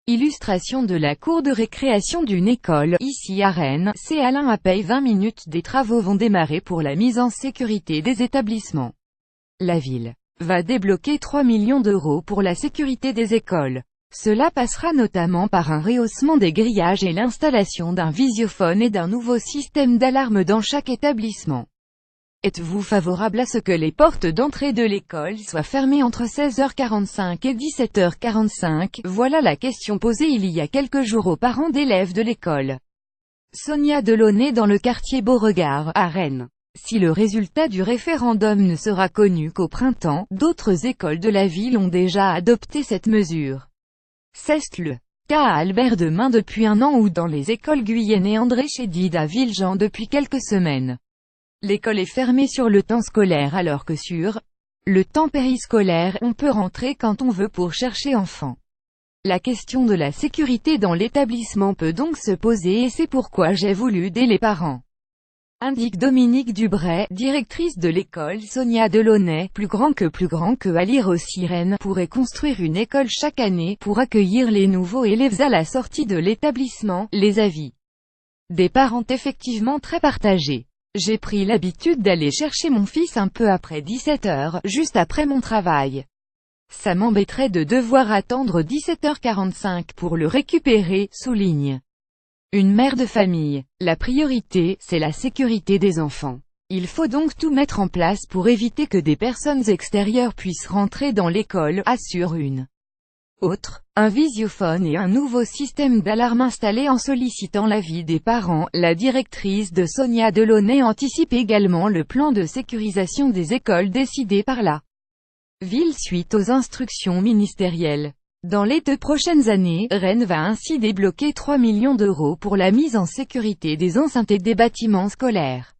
Illustration de la cour de récréation d'une école, ici à Rennes, c'est Alain à paye 20 minutes. Des travaux vont démarrer pour la mise en sécurité des établissements. La ville va débloquer 3 millions d'euros pour la sécurité des écoles. Cela passera notamment par un rehaussement des grillages et l'installation d'un visiophone et d'un nouveau système d'alarme dans chaque établissement. Êtes-vous favorable à ce que les portes d'entrée de l'école soient fermées entre 16h45 et 17h45? Voilà la question posée il y a quelques jours aux parents d'élèves de l'école Sonia Delaunay dans le quartier Beauregard, à Rennes. Si le résultat du référendum ne sera connu qu'au printemps, d'autres écoles de la ville ont déjà adopté cette mesure. C'est le cas à Albert de Main depuis un an ou dans les écoles Guyenne et André Chédid à Villejean depuis quelques semaines. L'école est fermée sur le temps scolaire alors que sur le temps périscolaire, on peut rentrer quand on veut pour chercher enfants. La question de la sécurité dans l'établissement peut donc se poser et c'est pourquoi j'ai voulu aider les parents. Indique Dominique Dubray, directrice de l'école Sonia Delaunay. Plus grand que à lire aussi Rennes pourrait construire une école chaque année pour accueillir les nouveaux élèves à la sortie de l'établissement. Les avis des parents effectivement très partagés. J'ai pris l'habitude d'aller chercher mon fils un peu après 17h, juste après mon travail. Ça m'embêterait de devoir attendre 17h45 pour le récupérer, souligne une mère de famille. La priorité, c'est la sécurité des enfants. Il faut donc tout mettre en place pour éviter que des personnes extérieures puissent rentrer dans l'école, assure une autre. Un visiophone et un nouveau système d'alarme installé en sollicitant l'avis des parents. La directrice de Sonia Delaunay anticipe également le plan de sécurisation des écoles décidé par la ville suite aux instructions ministérielles. Dans les 2 prochaines années, Rennes va ainsi débloquer 3 millions d'euros pour la mise en sécurité des enceintes et des bâtiments scolaires.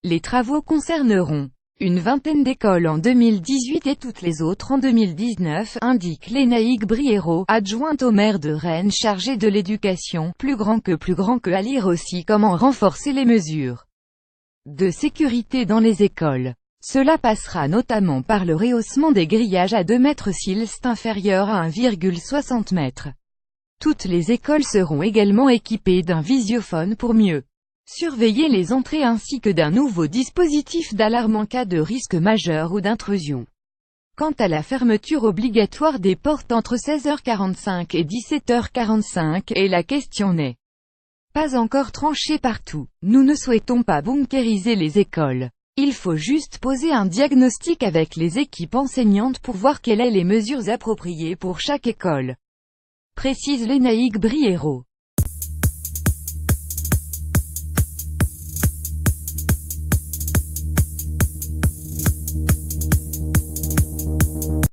Les travaux concerneront une vingtaine d'écoles en 2018 et toutes les autres en 2019, indique Lénaïque Briéraud, adjointe au maire de Rennes chargée de l'éducation. Plus grand que à lire aussi comment renforcer les mesures de sécurité dans les écoles. Cela passera notamment par le rehaussement des grillages à 2 mètres s'ils sont inférieurs à 1,60 m. Toutes les écoles seront également équipées d'un visiophone pour mieux surveiller les entrées ainsi que d'un nouveau dispositif d'alarme en cas de risque majeur ou d'intrusion. Quant à la fermeture obligatoire des portes entre 16h45 et 17h45, et la question n'est pas encore tranchée partout. Nous ne souhaitons pas bunkériser les écoles. Il faut juste poser un diagnostic avec les équipes enseignantes pour voir quelles sont les mesures appropriées pour chaque école, précise Lénaïque Briéraud.